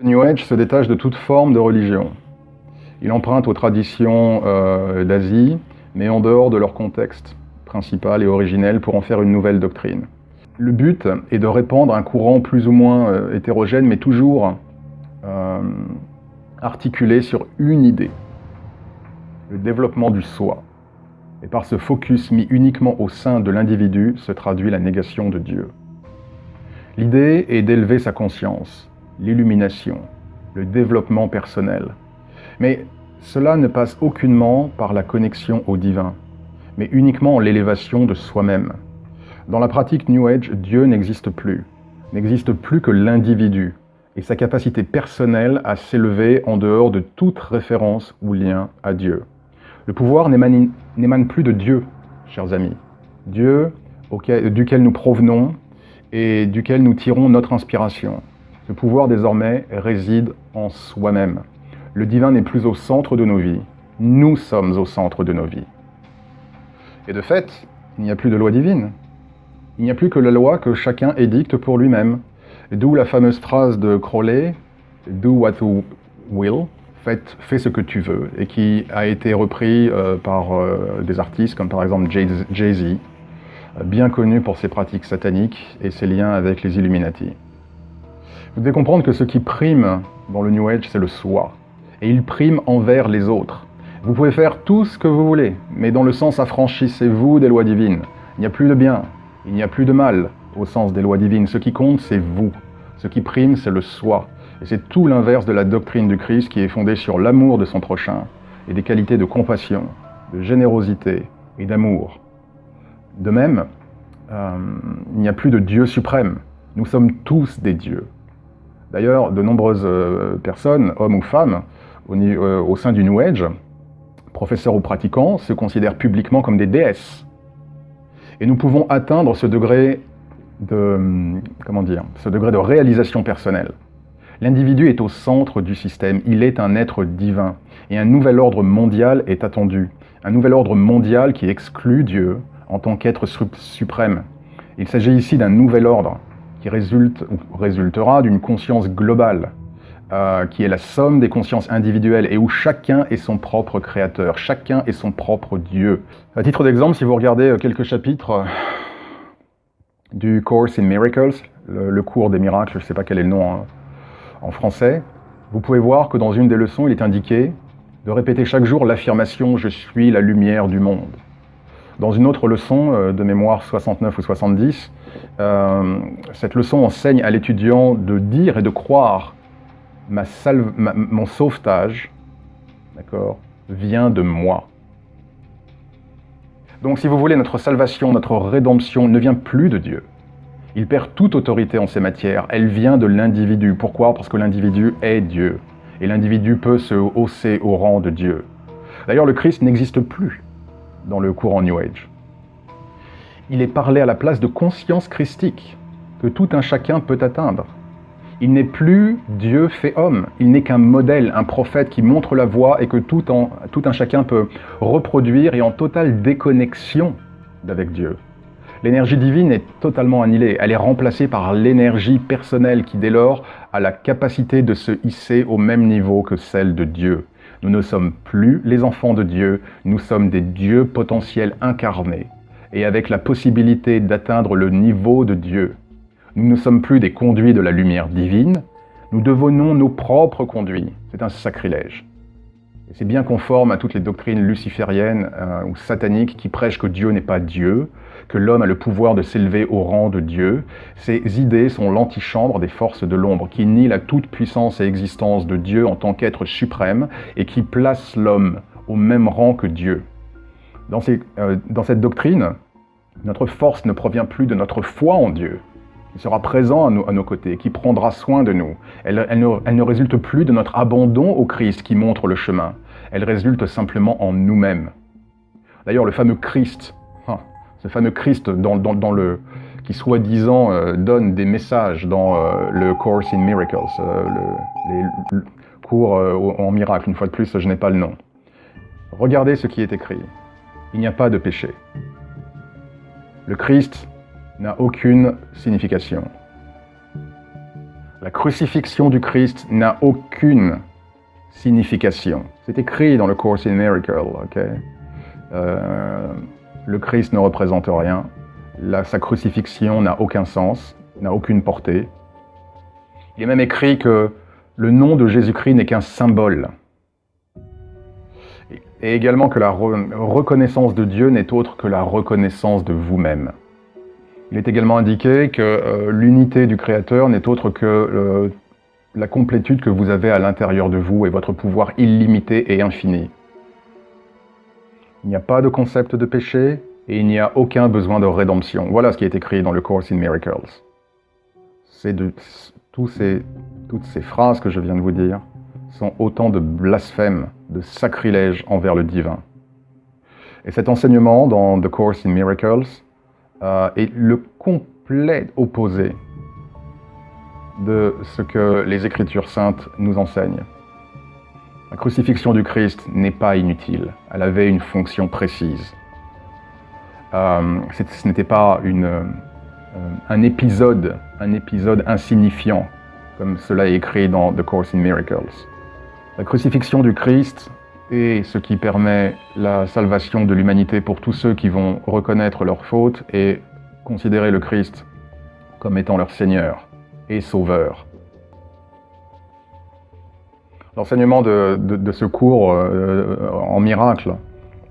New Age se détache de toute forme de religion. Il emprunte aux traditions d'Asie, mais en dehors de leur contexte principal et originel pour en faire une nouvelle doctrine. Le but est de répandre un courant plus ou moins hétérogène, mais toujours articulé sur une idée, le développement du soi. Et par ce focus mis uniquement au sein de l'individu se traduit la négation de Dieu. L'idée est d'élever sa conscience, l'illumination, le développement personnel. Mais cela ne passe aucunement par la connexion au divin, mais uniquement en l'élévation de soi-même. Dans la pratique New Age, Dieu n'existe plus que l'individu et sa capacité personnelle à s'élever en dehors de toute référence ou lien à Dieu. Le pouvoir n'émane plus de Dieu, chers amis. Dieu duquel nous provenons et duquel nous tirons notre inspiration. Ce pouvoir désormais réside en soi-même. Le divin n'est plus au centre de nos vies. Nous sommes au centre de nos vies. Et de fait, il n'y a plus de loi divine. Il n'y a plus que la loi que chacun édicte pour lui-même. D'où la fameuse phrase de Crowley, « Do what you will », fais ce que tu veux, et qui a été repris par des artistes comme par exemple Jay-Z, bien connu pour ses pratiques sataniques et ses liens avec les Illuminati. Vous devez comprendre que ce qui prime dans le New Age, c'est le soi, et il prime envers les autres. Vous pouvez faire tout ce que vous voulez, mais dans le sens affranchissez-vous des lois divines. Il n'y a plus de bien, il n'y a plus de mal au sens des lois divines. Ce qui compte, c'est vous. Ce qui prime, c'est le soi. Et c'est tout l'inverse de la doctrine du Christ qui est fondée sur l'amour de son prochain et des qualités de compassion, de générosité et d'amour. De même, il n'y a plus de Dieu suprême. Nous sommes tous des dieux. D'ailleurs, de nombreuses personnes, hommes ou femmes, au sein du New Age, professeurs ou pratiquants, se considèrent publiquement comme des déesses. Et nous pouvons atteindre ce degré de réalisation personnelle. L'individu est au centre du système, il est un être divin. Et un nouvel ordre mondial est attendu. Un nouvel ordre mondial qui exclut Dieu en tant qu'être suprême. Il s'agit ici d'un nouvel ordre qui résultera d'une conscience globale, qui est la somme des consciences individuelles et où chacun est son propre créateur, chacun est son propre Dieu. À titre d'exemple, si vous regardez quelques chapitres du Course in Miracles, le cours des miracles, je ne sais pas quel est le nom en français, vous pouvez voir que dans une des leçons, il est indiqué de répéter chaque jour l'affirmation « Je suis la lumière du monde ». Dans une autre leçon, de mémoire 69 ou 70, cette leçon enseigne à l'étudiant de dire et de croire « Mon sauvetage, vient de moi ». Donc si vous voulez, notre salvation, notre rédemption ne vient plus de Dieu. Il perd toute autorité en ces matières, elle vient de l'individu. Pourquoi ? Parce que l'individu est Dieu, et l'individu peut se hausser au rang de Dieu. D'ailleurs, le Christ n'existe plus dans le courant New Age. Il est parlé à la place de conscience christique, que tout un chacun peut atteindre. Il n'est plus Dieu fait homme, il n'est qu'un modèle, un prophète qui montre la voie et que tout un chacun peut reproduire et en totale déconnexion d'avec Dieu. L'énergie divine est totalement annihilée, elle est remplacée par l'énergie personnelle qui dès lors a la capacité de se hisser au même niveau que celle de Dieu. Nous ne sommes plus les enfants de Dieu, nous sommes des dieux potentiels incarnés et avec la possibilité d'atteindre le niveau de Dieu. Nous ne sommes plus des conduits de la lumière divine, nous devenons nos propres conduits. C'est un sacrilège. Et c'est bien conforme à toutes les doctrines lucifériennes ou sataniques qui prêchent que Dieu n'est pas Dieu, que l'homme a le pouvoir de s'élever au rang de Dieu. Ces idées sont l'antichambre des forces de l'ombre, qui nient la toute-puissance et existence de Dieu en tant qu'être suprême et qui placent l'homme au même rang que Dieu. Dans cette doctrine, notre force ne provient plus de notre foi en Dieu, qui sera présent à nos côtés, qui prendra soin de nous. Elle ne résulte plus de notre abandon au Christ qui montre le chemin. Elle résulte simplement en nous-mêmes. D'ailleurs, le fameux Christ, ce fameux Christ qui soi-disant donne des messages dans le Course in Miracles, les cours en miracle, une fois de plus, je n'ai pas le nom. Regardez ce qui est écrit. Il n'y a pas de péché. Le Christ n'a aucune signification. La crucifixion du Christ n'a aucune signification. C'est écrit dans le Course in Miracles, ok? Le Christ ne représente rien. Sa crucifixion n'a aucun sens, n'a aucune portée. Il est même écrit que le nom de Jésus-Christ n'est qu'un symbole. Et également que la reconnaissance de Dieu n'est autre que la reconnaissance de vous-même. Il est également indiqué que l'unité du Créateur n'est autre que la complétude que vous avez à l'intérieur de vous et votre pouvoir illimité et infini. Il n'y a pas de concept de péché et il n'y a aucun besoin de rédemption. Voilà ce qui est écrit dans le Course in Miracles. Toutes ces phrases que je viens de vous dire sont autant de blasphèmes, de sacrilèges envers le divin. Et cet enseignement dans The Course in Miracles est le complet opposé de ce que les Écritures saintes nous enseignent. La crucifixion du Christ n'est pas inutile, elle avait une fonction précise. Ce n'était pas un épisode insignifiant, comme cela est écrit dans The Course in Miracles. La crucifixion du Christ est ce qui permet la salvation de l'humanité pour tous ceux qui vont reconnaître leurs fautes et considérer le Christ comme étant leur Seigneur et Sauveur. L'enseignement de ce cours en miracle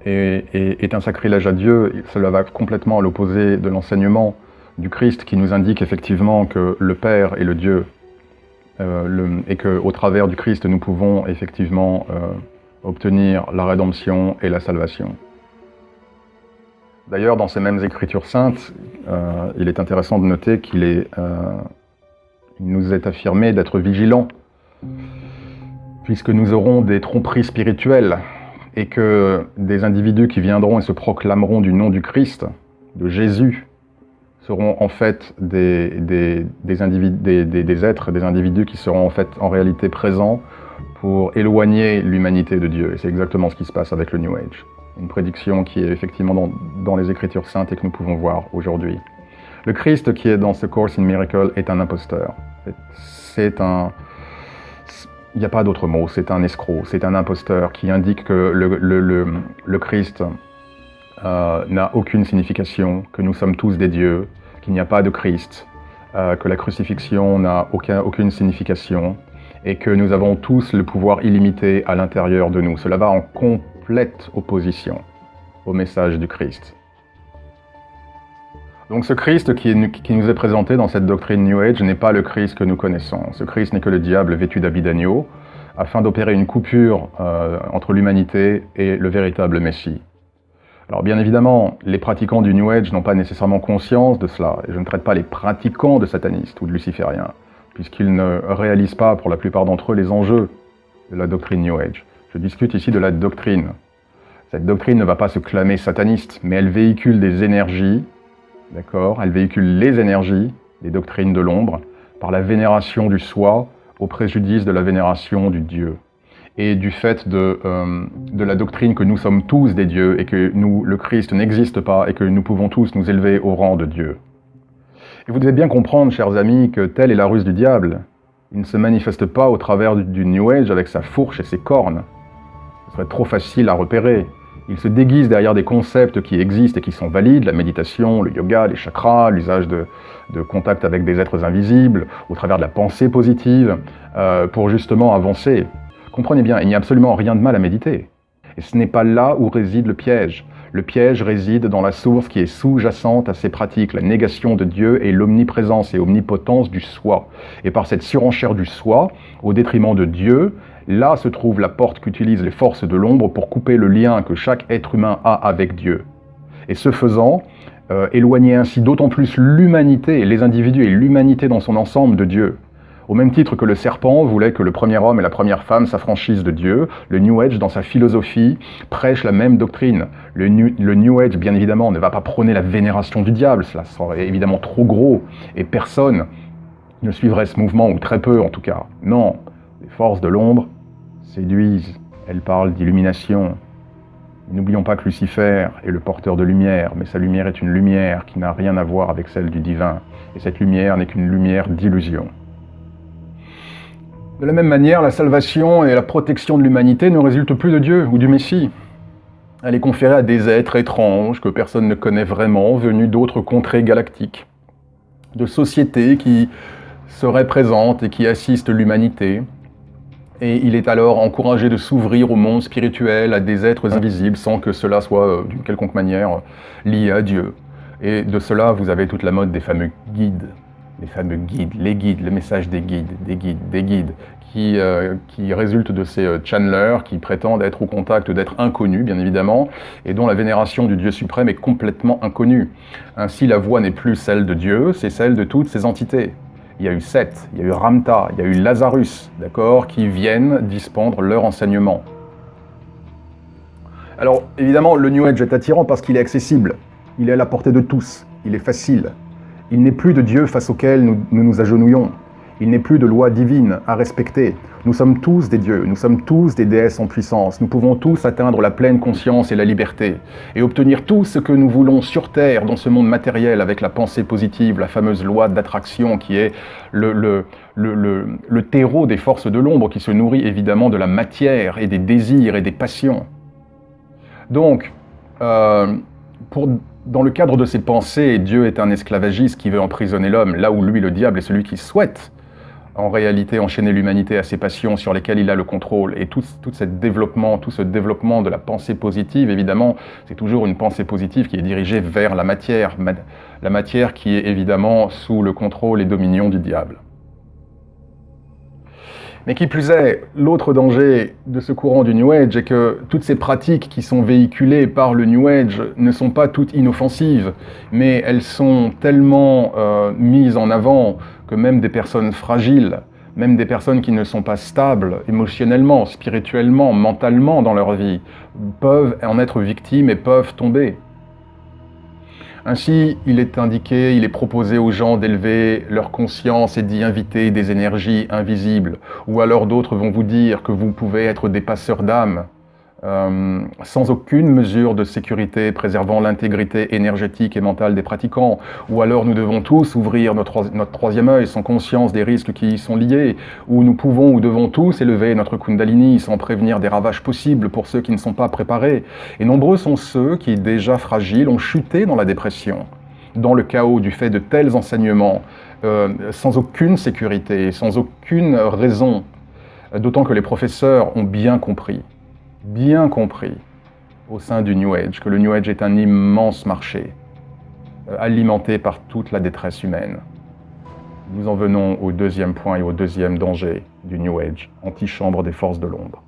est un sacrilège à Dieu. Cela va complètement à l'opposé de l'enseignement du Christ qui nous indique effectivement que le Père est le Dieu et qu'au travers du Christ nous pouvons effectivement obtenir la rédemption et la salvation. D'ailleurs, dans ces mêmes Écritures saintes, il est intéressant de noter qu'il nous est affirmé d'être vigilants, puisque nous aurons des tromperies spirituelles et que des individus qui viendront et se proclameront du nom du Christ, de Jésus, seront en fait des êtres, des individus qui seront en fait en réalité présents pour éloigner l'humanité de Dieu. Et c'est exactement ce qui se passe avec le New Age. Une prédiction qui est effectivement dans les Écritures saintes et que nous pouvons voir aujourd'hui. Le Christ qui est dans ce Course in Miracles est un imposteur. Il n'y a pas d'autre mot, c'est un escroc, c'est un imposteur qui indique que le Christ n'a aucune signification, que nous sommes tous des dieux, qu'il n'y a pas de Christ, que la crucifixion n'a aucune signification et que nous avons tous le pouvoir illimité à l'intérieur de nous. Cela va en complète opposition au message du Christ. Donc ce Christ qui nous est présenté dans cette doctrine New Age n'est pas le Christ que nous connaissons. Ce Christ n'est que le diable vêtu d'habits d'agneau, afin d'opérer une coupure entre l'humanité et le véritable Messie. Alors bien évidemment, les pratiquants du New Age n'ont pas nécessairement conscience de cela, et je ne traite pas les pratiquants de satanistes ou de lucifériens, puisqu'ils ne réalisent pas, pour la plupart d'entre eux, les enjeux de la doctrine New Age. Je discute ici de la doctrine. Cette doctrine ne va pas se clamer sataniste, mais elle véhicule des énergies, d'accord ? Elle véhicule les énergies, les doctrines de l'ombre, par la vénération du soi, au préjudice de la vénération du Dieu. Et du fait de la doctrine que nous sommes tous des dieux et que le Christ n'existe pas et que nous pouvons tous nous élever au rang de Dieu. Et vous devez bien comprendre, chers amis, que telle est la ruse du diable. Il ne se manifeste pas au travers du New Age avec sa fourche et ses cornes. Ce serait trop facile à repérer. Il se déguise derrière des concepts qui existent et qui sont valides, la méditation, le yoga, les chakras, l'usage de contact avec des êtres invisibles, au travers de la pensée positive, pour justement avancer. Comprenez bien, il n'y a absolument rien de mal à méditer. Et ce n'est pas là où réside le piège. Le piège réside dans la source qui est sous-jacente à ces pratiques, la négation de Dieu et l'omniprésence et omnipotence du soi. Et par cette surenchère du soi, au détriment de Dieu, là se trouve la porte qu'utilisent les forces de l'ombre pour couper le lien que chaque être humain a avec Dieu. Et ce faisant, éloigner ainsi d'autant plus l'humanité, les individus et l'humanité dans son ensemble de Dieu. Au même titre que le serpent voulait que le premier homme et la première femme s'affranchissent de Dieu, le New Age, dans sa philosophie, prêche la même doctrine. Le New Age, bien évidemment, ne va pas prôner la vénération du diable, cela serait évidemment trop gros, et personne ne suivrait ce mouvement, ou très peu en tout cas. Non, les forces de l'ombre séduisent, elles parlent d'illumination. N'oublions pas que Lucifer est le porteur de lumière, mais sa lumière est une lumière qui n'a rien à voir avec celle du divin, et cette lumière n'est qu'une lumière d'illusion. De la même manière, la salvation et la protection de l'humanité ne résultent plus de Dieu ou du Messie. Elle est conférée à des êtres étranges que personne ne connaît vraiment, venus d'autres contrées galactiques, de sociétés qui seraient présentes et qui assistent l'humanité. Et il est alors encouragé de s'ouvrir au monde spirituel, à des êtres invisibles, sans que cela soit d'une quelconque manière lié à Dieu. Et de cela, vous avez toute la mode des fameux guides. Les guides, le message des guides, qui résultent de ces channelers qui prétendent être au contact d'êtres inconnus, bien évidemment, et dont la vénération du Dieu suprême est complètement inconnue. Ainsi, la voix n'est plus celle de Dieu, c'est celle de toutes ces entités. Il y a eu Seth, il y a eu Ramta, il y a eu Lazarus, d'accord, qui viennent dispendre leur enseignement. Alors, évidemment, le New Age est attirant parce qu'il est accessible, il est à la portée de tous, il est facile. Il n'est plus de Dieu face auquel nous nous agenouillons. Il n'est plus de loi divine à respecter. Nous sommes tous des dieux, nous sommes tous des déesses en puissance. Nous pouvons tous atteindre la pleine conscience et la liberté, et obtenir tout ce que nous voulons sur Terre, dans ce monde matériel, avec la pensée positive, la fameuse loi d'attraction qui est le terreau des forces de l'ombre, qui se nourrit évidemment de la matière et des désirs et des passions. Donc, dans le cadre de ses pensées, Dieu est un esclavagiste qui veut emprisonner l'homme, là où lui, le diable, est celui qui souhaite en réalité enchaîner l'humanité à ses passions sur lesquelles il a le contrôle. Et tout ce développement de la pensée positive, évidemment, c'est toujours une pensée positive qui est dirigée vers la matière qui est évidemment sous le contrôle et dominion du diable. Mais qui plus est, l'autre danger de ce courant du New Age est que toutes ces pratiques qui sont véhiculées par le New Age ne sont pas toutes inoffensives, mais elles sont tellement mises en avant que même des personnes fragiles, même des personnes qui ne sont pas stables émotionnellement, spirituellement, mentalement dans leur vie, peuvent en être victimes et peuvent tomber. Ainsi, il est proposé aux gens d'élever leur conscience et d'y inviter des énergies invisibles. Ou alors d'autres vont vous dire que vous pouvez être des passeurs d'âme, sans aucune mesure de sécurité, préservant l'intégrité énergétique et mentale des pratiquants. Ou alors nous devons tous ouvrir notre troisième œil sans conscience des risques qui y sont liés. Ou nous pouvons ou devons tous élever notre Kundalini sans prévenir des ravages possibles pour ceux qui ne sont pas préparés. Et nombreux sont ceux qui, déjà fragiles, ont chuté dans la dépression, dans le chaos du fait de tels enseignements, sans aucune sécurité, sans aucune raison. D'autant que les professeurs ont bien compris au sein du New Age, que le New Age est un immense marché, alimenté par toute la détresse humaine. Nous en venons au deuxième point et au deuxième danger du New Age, antichambre des forces de l'ombre.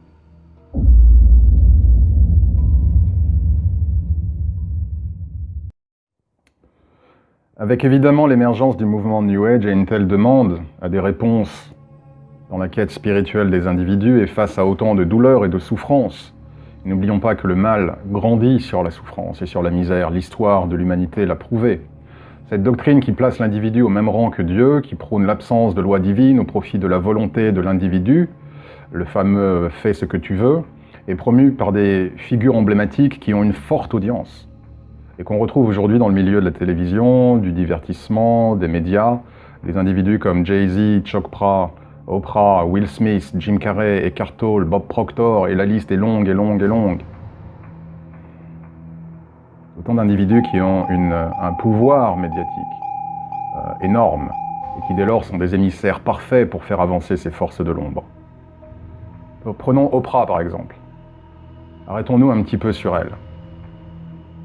Avec évidemment l'émergence du mouvement New Age et une telle demande à des réponses dans la quête spirituelle des individus et face à autant de douleurs et de souffrances. N'oublions pas que le mal grandit sur la souffrance et sur la misère. L'histoire de l'humanité l'a prouvé. Cette doctrine qui place l'individu au même rang que Dieu, qui prône l'absence de loi divine au profit de la volonté de l'individu, le fameux « fais ce que tu veux », est promue par des figures emblématiques qui ont une forte audience et qu'on retrouve aujourd'hui dans le milieu de la télévision, du divertissement, des médias, des individus comme Jay-Z, Chopra, Oprah, Will Smith, Jim Carrey, Eckhart Tolle, Bob Proctor, et la liste est longue et longue et longue. Autant d'individus qui ont un pouvoir médiatique énorme, et qui dès lors sont des émissaires parfaits pour faire avancer ces forces de l'ombre. Prenons Oprah par exemple. Arrêtons-nous un petit peu sur elle.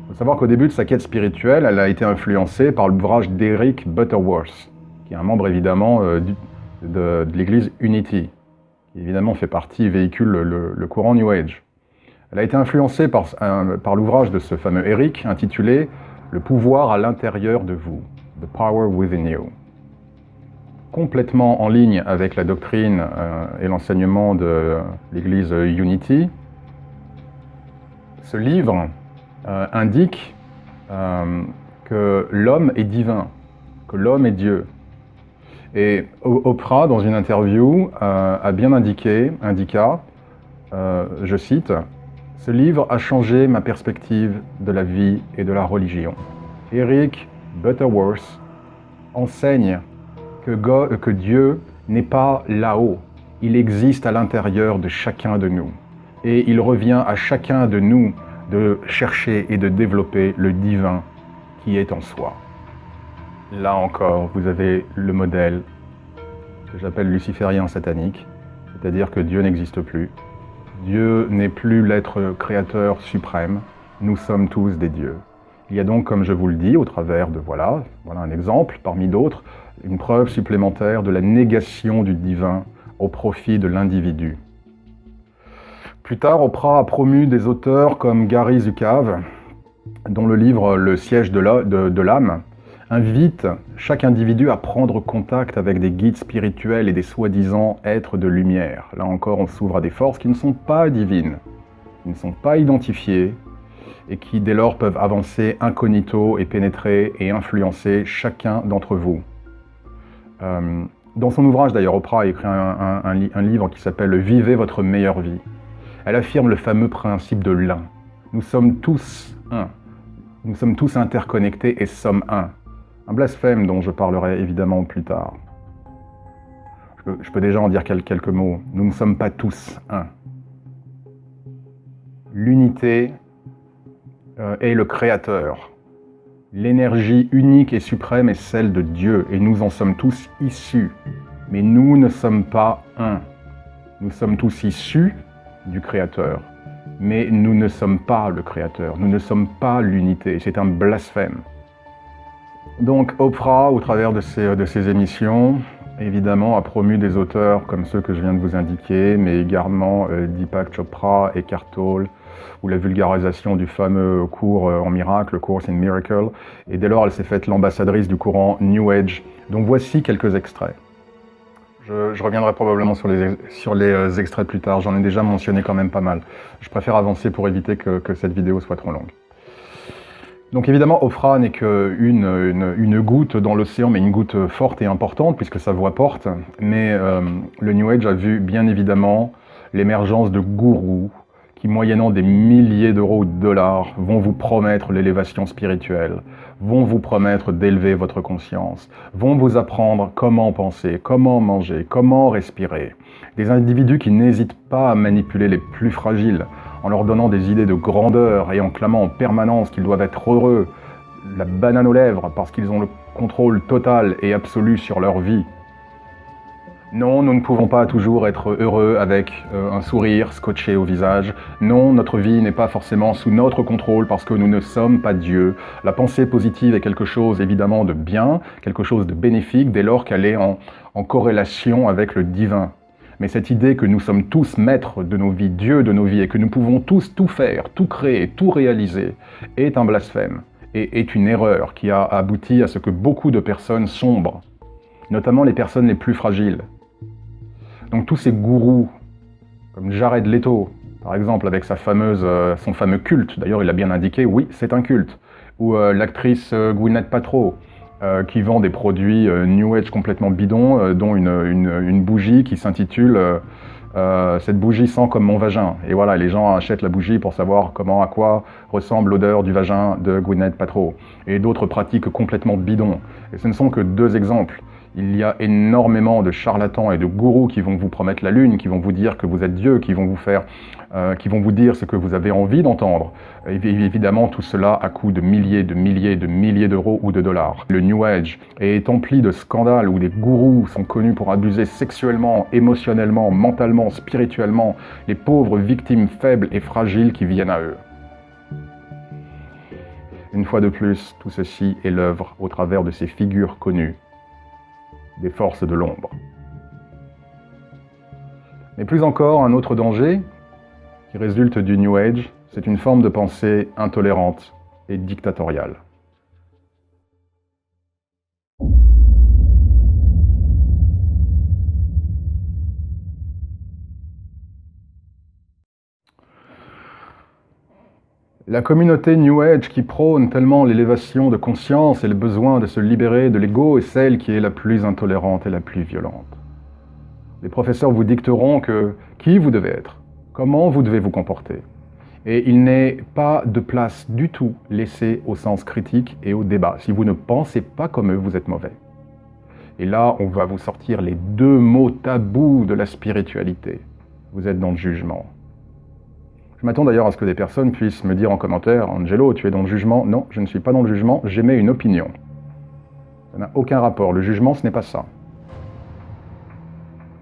Il faut savoir qu'au début de sa quête spirituelle, elle a été influencée par l'ouvrage d'Eric Butterworth, qui est un membre évidemment de l'église Unity, qui évidemment fait partie, véhicule le courant New Age. Elle a été influencée par l'ouvrage de ce fameux Eric, intitulé « Le pouvoir à l'intérieur de vous », « The Power Within You ». Complètement en ligne avec la doctrine et l'enseignement de l'église Unity, ce livre indique que l'homme est divin, que l'homme est Dieu. Et Oprah, dans une interview, a bien indiqua, je cite, « Ce livre a changé ma perspective de la vie et de la religion. » Eric Butterworth enseigne que Dieu n'est pas là-haut, il existe à l'intérieur de chacun de nous. Et il revient à chacun de nous de chercher et de développer le divin qui est en soi. Là encore, vous avez le modèle que j'appelle luciférien satanique, c'est-à-dire que Dieu n'existe plus. Dieu n'est plus l'être créateur suprême, nous sommes tous des dieux. Il y a donc, comme je vous le dis, au travers de, voilà un exemple parmi d'autres, une preuve supplémentaire de la négation du divin au profit de l'individu. Plus tard, Oprah a promu des auteurs comme Gary Zukav, dont le livre Le siège de l'âme invite chaque individu à prendre contact avec des guides spirituels et des soi-disant êtres de lumière. Là encore, on s'ouvre à des forces qui ne sont pas divines, qui ne sont pas identifiées, et qui dès lors peuvent avancer incognito et pénétrer et influencer chacun d'entre vous. Dans son ouvrage d'ailleurs, Oprah a écrit un livre qui s'appelle « Vivez votre meilleure vie ». Elle affirme le fameux principe de l'un. Nous sommes tous un. Nous sommes tous interconnectés et sommes un. Un blasphème dont je parlerai évidemment plus tard. Je peux déjà en dire quelques mots. Nous ne sommes pas tous un. L'unité est le créateur. L'énergie unique et suprême est celle de Dieu et nous en sommes tous issus. Mais nous ne sommes pas un. Nous sommes tous issus du créateur. Mais nous ne sommes pas le créateur. Nous ne sommes pas l'unité. C'est un blasphème. Donc Oprah, au travers de ses émissions, évidemment, a promu des auteurs comme ceux que je viens de vous indiquer, mais également Deepak Chopra, Eckhart Tolle, ou la vulgarisation du fameux cours en miracle, Course in Miracle, et dès lors elle s'est faite l'ambassadrice du courant New Age. Donc voici quelques extraits. Je reviendrai probablement sur les extraits plus tard, j'en ai déjà mentionné quand même pas mal. Je préfère avancer pour éviter que cette vidéo soit trop longue. Donc évidemment, Oprah n'est qu'une goutte dans l'océan, mais une goutte forte et importante, puisque sa voix porte. Mais le New Age a vu bien évidemment l'émergence de gourous qui, moyennant des milliers d'euros ou de dollars, vont vous promettre l'élévation spirituelle, vont vous promettre d'élever votre conscience, vont vous apprendre comment penser, comment manger, comment respirer. Des individus qui n'hésitent pas à manipuler les plus fragiles, en leur donnant des idées de grandeur et en clamant en permanence qu'ils doivent être heureux, la banane aux lèvres, parce qu'ils ont le contrôle total et absolu sur leur vie. Non, nous ne pouvons pas toujours être heureux avec un sourire scotché au visage. Non, notre vie n'est pas forcément sous notre contrôle parce que nous ne sommes pas Dieu. La pensée positive est quelque chose évidemment de bien, quelque chose de bénéfique dès lors qu'elle est en corrélation avec le divin. Mais cette idée que nous sommes tous maîtres de nos vies, Dieu de nos vies, et que nous pouvons tous tout faire, tout créer, tout réaliser, est un blasphème et est une erreur qui a abouti à ce que beaucoup de personnes sombrent, notamment les personnes les plus fragiles. Donc tous ces gourous, comme Jared Leto, par exemple, avec son fameux culte, d'ailleurs il a bien indiqué, oui, c'est un culte, ou l'actrice Gwyneth Paltrow, qui vend des produits New Age complètement bidons, dont une bougie qui s'intitule cette bougie sent comme mon vagin. Et voilà, les gens achètent la bougie pour savoir à quoi ressemble l'odeur du vagin de Gwyneth Paltrow. Et d'autres pratiques complètement bidons. Et ce ne sont que deux exemples. Il y a énormément de charlatans et de gourous qui vont vous promettre la lune, qui vont vous dire que vous êtes Dieu, qui vont vous dire ce que vous avez envie d'entendre. Et évidemment, tout cela à coût de milliers d'euros ou de dollars. Le New Age est empli de scandales où des gourous sont connus pour abuser sexuellement, émotionnellement, mentalement, spirituellement les pauvres victimes faibles et fragiles qui viennent à eux. Une fois de plus, tout ceci est l'œuvre au travers de ces figures connues des forces de l'ombre. Mais plus encore, un autre danger qui résulte du New Age, c'est une forme de pensée intolérante et dictatoriale. La communauté New Age qui prône tellement l'élévation de conscience et le besoin de se libérer de l'ego est celle qui est la plus intolérante et la plus violente. Les professeurs vous dicteront qui vous devez être, comment vous devez vous comporter. Et il n'est pas de place du tout laissée au sens critique et au débat. Si vous ne pensez pas comme eux, vous êtes mauvais. Et là, on va vous sortir les deux mots tabous de la spiritualité. Vous êtes dans le jugement. Je m'attends d'ailleurs à ce que des personnes puissent me dire en commentaire « Angelo, tu es dans le jugement ?» Non, je ne suis pas dans le jugement, j'émets une opinion. Ça n'a aucun rapport. Le jugement, ce n'est pas ça.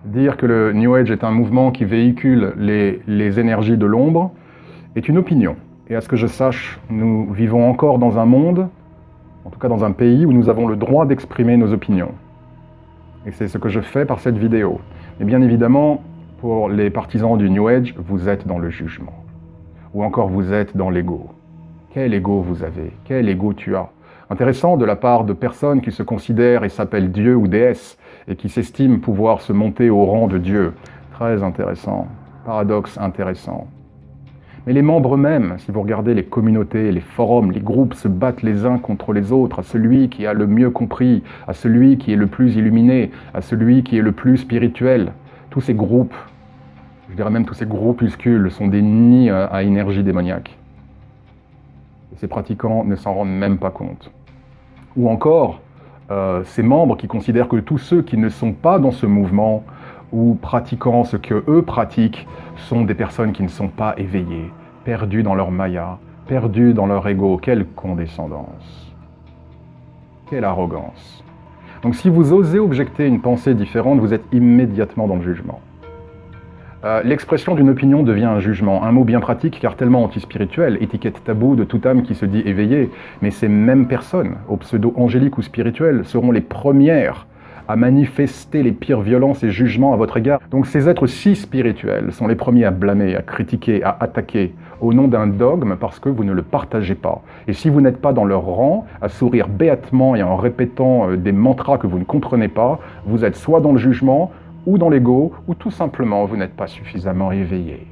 Dire que le New Age est un mouvement qui véhicule les énergies de l'ombre est une opinion. Et à ce que je sache, nous vivons encore dans un monde, en tout cas dans un pays, où nous avons le droit d'exprimer nos opinions. Et c'est ce que je fais par cette vidéo. Mais bien évidemment, pour les partisans du New Age, vous êtes dans le jugement. Ou encore vous êtes dans l'ego. Quel ego vous avez? Quel ego tu as? Intéressant de la part de personnes qui se considèrent et s'appellent Dieu ou déesse, et qui s'estiment pouvoir se monter au rang de Dieu. Très intéressant. Paradoxe intéressant. Mais les membres eux-mêmes, si vous regardez les communautés, les forums, les groupes se battent les uns contre les autres, à celui qui a le mieux compris, à celui qui est le plus illuminé, à celui qui est le plus spirituel. Tous ces groupes, je dirais même tous ces groupuscules, sont des nids à énergie démoniaque. Et ces pratiquants ne s'en rendent même pas compte. Ou encore, ces membres qui considèrent que tous ceux qui ne sont pas dans ce mouvement ou pratiquant ce que eux pratiquent sont des personnes qui ne sont pas éveillées, perdues dans leur maya, perdues dans leur ego. Quelle condescendance! Quelle arrogance! Donc si vous osez objecter une pensée différente, vous êtes immédiatement dans le jugement. L'expression d'une opinion devient un jugement, un mot bien pratique car tellement antispirituel, étiquette taboue de toute âme qui se dit éveillée, mais ces mêmes personnes, au pseudo angélique ou spirituel, seront les premières à manifester les pires violences et jugements à votre égard. Donc ces êtres si spirituels sont les premiers à blâmer, à critiquer, à attaquer, au nom d'un dogme parce que vous ne le partagez pas. Et si vous n'êtes pas dans leur rang, à sourire béatement et en répétant des mantras que vous ne comprenez pas, vous êtes soit dans le jugement, ou dans l'ego, ou tout simplement vous n'êtes pas suffisamment éveillé.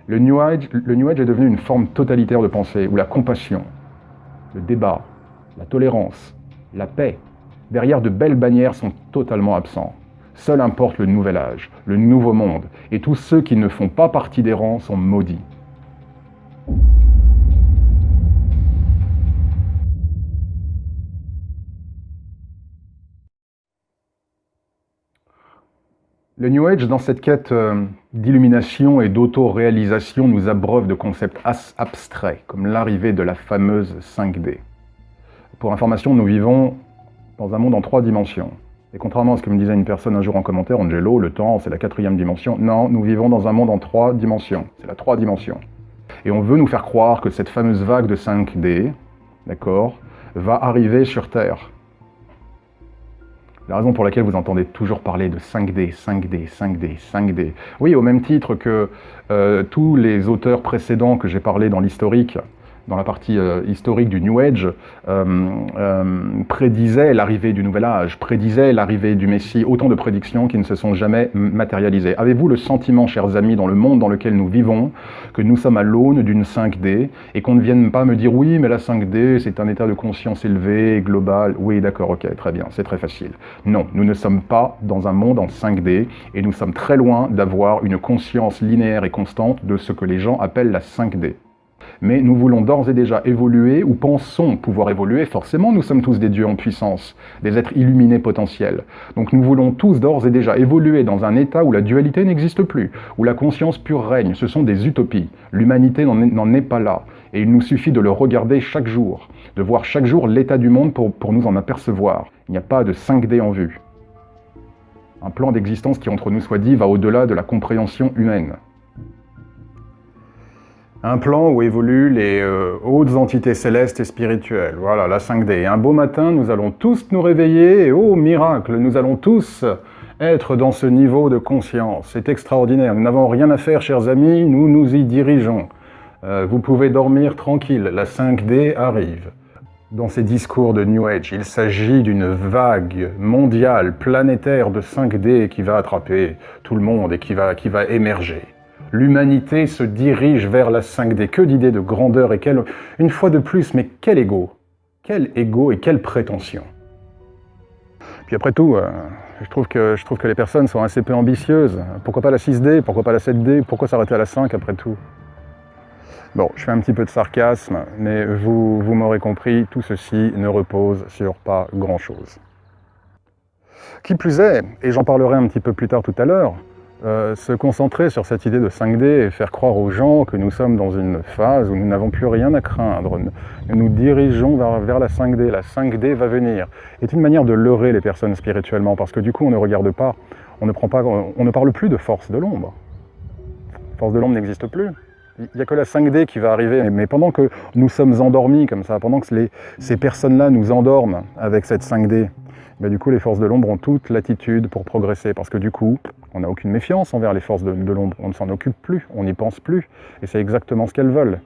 Le New Age est devenu une forme totalitaire de pensée, où la compassion, le débat, la tolérance, la paix, derrière de belles bannières sont totalement absents. Seul importe le nouvel âge, le nouveau monde, et tous ceux qui ne font pas partie des rangs sont maudits. Le New Age, dans cette quête d'illumination et d'auto-réalisation, nous abreuve de concepts abstraits, comme l'arrivée de la fameuse 5D. Pour information, nous vivons dans un monde en 3 dimensions. Et contrairement à ce que me disait une personne un jour en commentaire, Angelo, le temps, c'est la 4e dimension. Non, nous vivons dans un monde en 3 dimensions. C'est la 3 dimensions. Et on veut nous faire croire que cette fameuse vague de 5D, d'accord, va arriver sur Terre. La raison pour laquelle vous entendez toujours parler de 5D, 5D, 5D, 5D. Oui, au même titre que tous les auteurs précédents que j'ai parlé dans l'historique, dans la partie historique du New Age, prédisait l'arrivée du Nouvel Âge, prédisait l'arrivée du Messie, autant de prédictions qui ne se sont jamais matérialisées. Avez-vous le sentiment, chers amis, dans le monde dans lequel nous vivons, que nous sommes à l'aune d'une 5D, et qu'on ne vienne pas me dire « oui, mais la 5D, c'est un état de conscience élevé, global ». Oui, d'accord, ok, très bien, c'est très facile. Non, nous ne sommes pas dans un monde en 5D, et nous sommes très loin d'avoir une conscience linéaire et constante de ce que les gens appellent la 5D. Mais nous voulons d'ores et déjà évoluer, ou pensons pouvoir évoluer, forcément nous sommes tous des dieux en puissance, des êtres illuminés potentiels. Donc nous voulons tous d'ores et déjà évoluer dans un état où la dualité n'existe plus, où la conscience pure règne. Ce sont des utopies. L'humanité n'en est pas là. Et il nous suffit de le regarder chaque jour, de voir chaque jour l'état du monde pour nous en apercevoir. Il n'y a pas de 5D en vue. Un plan d'existence qui, entre nous soit dit, va au-delà de la compréhension humaine. Un plan où évoluent les hautes entités célestes et spirituelles. Voilà, la 5D. Et un beau matin, nous allons tous nous réveiller et oh miracle, nous allons tous être dans ce niveau de conscience. C'est extraordinaire. Nous n'avons rien à faire, chers amis, nous nous y dirigeons. Vous pouvez dormir tranquille, la 5D arrive. Dans ces discours de New Age, il s'agit d'une vague mondiale, planétaire de 5D qui va attraper tout le monde et qui va émerger. L'humanité se dirige vers la 5D. Que d'idées de grandeur et une fois de plus, mais quel ego! Quel ego et quelle prétention! Puis après tout, je trouve que les personnes sont assez peu ambitieuses. Pourquoi pas la 6D? Pourquoi pas la 7D? Pourquoi s'arrêter à la 5 après tout? Bon, je fais un petit peu de sarcasme, mais vous m'aurez compris, tout ceci ne repose sur pas grand-chose. Qui plus est, et j'en parlerai un petit peu plus tard tout à l'heure, se concentrer sur cette idée de 5D et faire croire aux gens que nous sommes dans une phase où nous n'avons plus rien à craindre, nous nous dirigeons vers la 5D, la 5D va venir, est une manière de leurrer les personnes spirituellement, parce que du coup on ne regarde pas, on ne parle plus de force de l'ombre. Force de l'ombre n'existe plus. Il n'y a que la 5D qui va arriver, mais pendant que nous sommes endormis comme ça, pendant que ces personnes-là nous endorment avec cette 5D, ben du coup les forces de l'ombre ont toute l'attitude pour progresser, parce que du coup, on n'a aucune méfiance envers les forces de l'ombre, on ne s'en occupe plus, on n'y pense plus, et c'est exactement ce qu'elles veulent.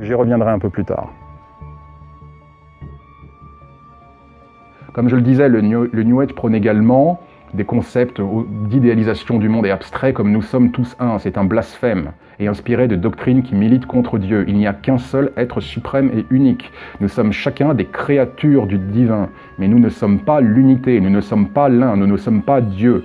J'y reviendrai un peu plus tard. Comme je le disais, le New Age prône également des concepts d'idéalisation du monde et abstrait comme nous sommes tous un, c'est un blasphème, et inspiré de doctrines qui militent contre Dieu. Il n'y a qu'un seul être suprême et unique. Nous sommes chacun des créatures du divin, mais nous ne sommes pas l'unité, nous ne sommes pas l'un, nous ne sommes pas Dieu.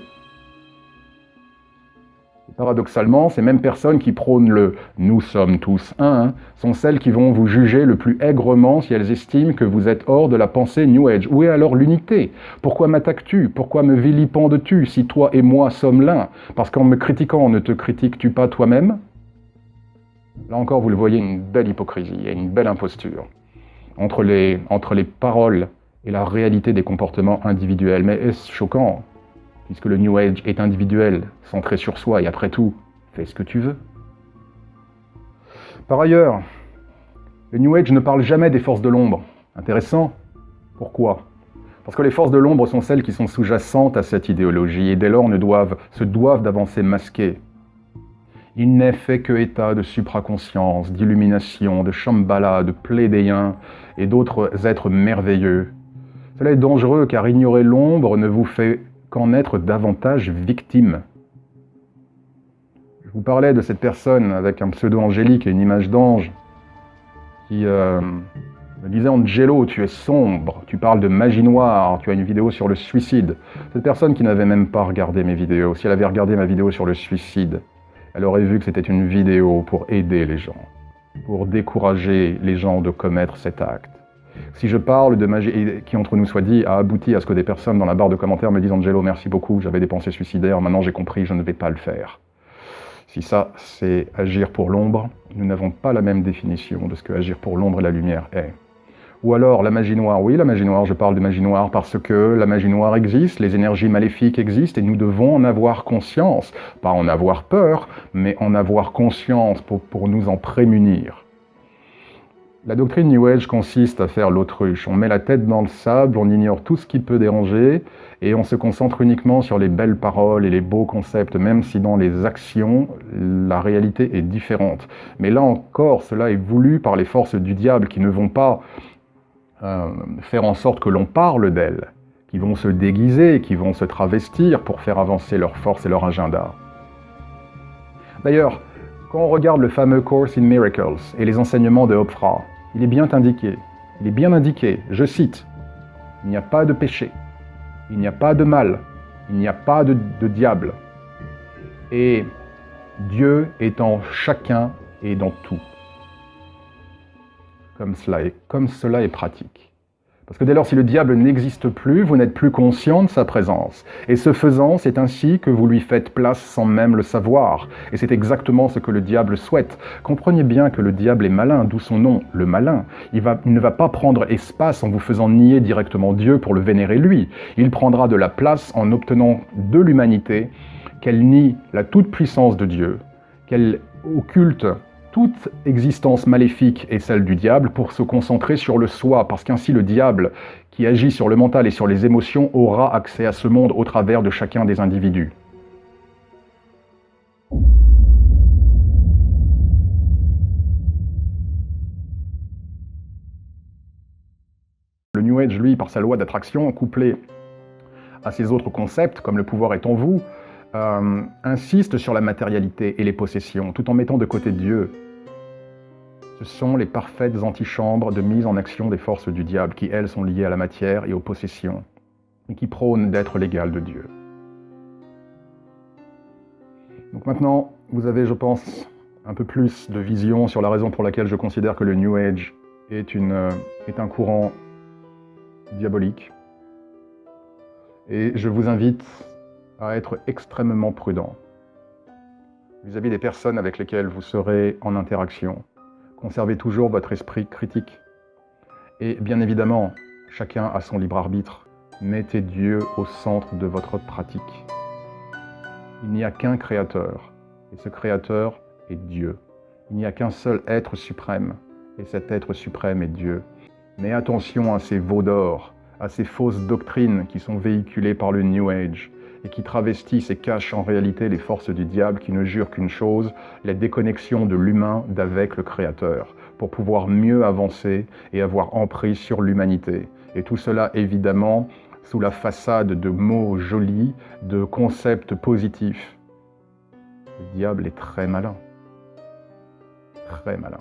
Paradoxalement, ces mêmes personnes qui prônent le « nous sommes tous un » sont celles qui vont vous juger le plus aigrement si elles estiment que vous êtes hors de la pensée New Age. Où est alors l'unité? Pourquoi m'attaques-tu? Pourquoi me vilipendes-tu si toi et moi sommes l'un? Parce qu'en me critiquant, ne te critiques-tu pas toi-même? Là encore, vous le voyez, une belle hypocrisie et une belle imposture entre les paroles et la réalité des comportements individuels. Mais est-ce choquant? Puisque le New Age est individuel, centré sur soi, et après tout, fais ce que tu veux. Par ailleurs, le New Age ne parle jamais des forces de l'ombre. Intéressant. Pourquoi? Parce que les forces de l'ombre sont celles qui sont sous-jacentes à cette idéologie, et dès lors se doivent d'avancer masquées. Il n'est fait que état de supraconscience, d'illumination, de Shambhala, de plédéens et d'autres êtres merveilleux. Cela est dangereux car ignorer l'ombre ne vous fait qu'en être davantage victime. Je vous parlais de cette personne avec un pseudo angélique et une image d'ange qui me disait « Angelo, tu es sombre, tu parles de magie noire, tu as une vidéo sur le suicide. » Cette personne qui n'avait même pas regardé mes vidéos, si elle avait regardé ma vidéo sur le suicide, elle aurait vu que c'était une vidéo pour aider les gens, pour décourager les gens de commettre cet acte. Si je parle de magie, et qui entre nous soit dit, a abouti à ce que des personnes dans la barre de commentaires me disent « Angelo, merci beaucoup, j'avais des pensées suicidaires, maintenant j'ai compris, je ne vais pas le faire. » Si ça, c'est agir pour l'ombre, nous n'avons pas la même définition de ce que agir pour l'ombre et la lumière est. Ou alors la magie noire, oui, la magie noire, je parle de magie noire parce que la magie noire existe, les énergies maléfiques existent et nous devons en avoir conscience. Pas en avoir peur, mais en avoir conscience pour nous en prémunir. La doctrine New Age consiste à faire l'autruche. On met la tête dans le sable, on ignore tout ce qui peut déranger et on se concentre uniquement sur les belles paroles et les beaux concepts, même si dans les actions, la réalité est différente. Mais là encore, cela est voulu par les forces du diable qui ne vont pas faire en sorte que l'on parle d'elles, qui vont se déguiser, qui vont se travestir pour faire avancer leur force et leur agenda. D'ailleurs, quand on regarde le fameux Course in Miracles et les enseignements de Oprah, il est bien indiqué, je cite, « Il n'y a pas de péché, il n'y a pas de mal, il n'y a pas de diable, et Dieu est en chacun et dans tout. » Comme cela est pratique. Parce que dès lors, si le diable n'existe plus, vous n'êtes plus conscient de sa présence. Et ce faisant, c'est ainsi que vous lui faites place sans même le savoir. Et c'est exactement ce que le diable souhaite. Comprenez bien que le diable est malin, d'où son nom, le malin. Il ne va pas prendre espace en vous faisant nier directement Dieu pour le vénérer lui. Il prendra de la place en obtenant de l'humanité qu'elle nie la toute-puissance de Dieu, qu'elle occulte toute existence maléfique est celle du diable pour se concentrer sur le soi, parce qu'ainsi le diable, qui agit sur le mental et sur les émotions, aura accès à ce monde au travers de chacun des individus. Le New Age, lui, par sa loi d'attraction, couplée à ses autres concepts, comme le pouvoir est en vous, insiste sur la matérialité et les possessions, tout en mettant de côté Dieu. Ce sont les parfaites antichambres de mise en action des forces du diable, qui, elles, sont liées à la matière et aux possessions, et qui prônent d'être l'égal de Dieu. Donc maintenant, vous avez, je pense, un peu plus de vision sur la raison pour laquelle je considère que le New Age est un courant diabolique. Et je vous invite à être extrêmement prudent vis-à-vis des personnes avec lesquelles vous serez en interaction. Conservez toujours votre esprit critique. Et bien évidemment, chacun a son libre arbitre. Mettez Dieu au centre de votre pratique. Il n'y a qu'un créateur, et ce créateur est Dieu. Il n'y a qu'un seul être suprême, et cet être suprême est Dieu. Mais attention à ces veaux d'or, à ces fausses doctrines qui sont véhiculées par le New Age, et qui travestissent et cachent en réalité les forces du diable qui ne jurent qu'une chose, la déconnexion de l'humain d'avec le Créateur, pour pouvoir mieux avancer et avoir emprise sur l'humanité. Et tout cela, évidemment, sous la façade de mots jolis, de concepts positifs. Le diable est très malin. Très malin.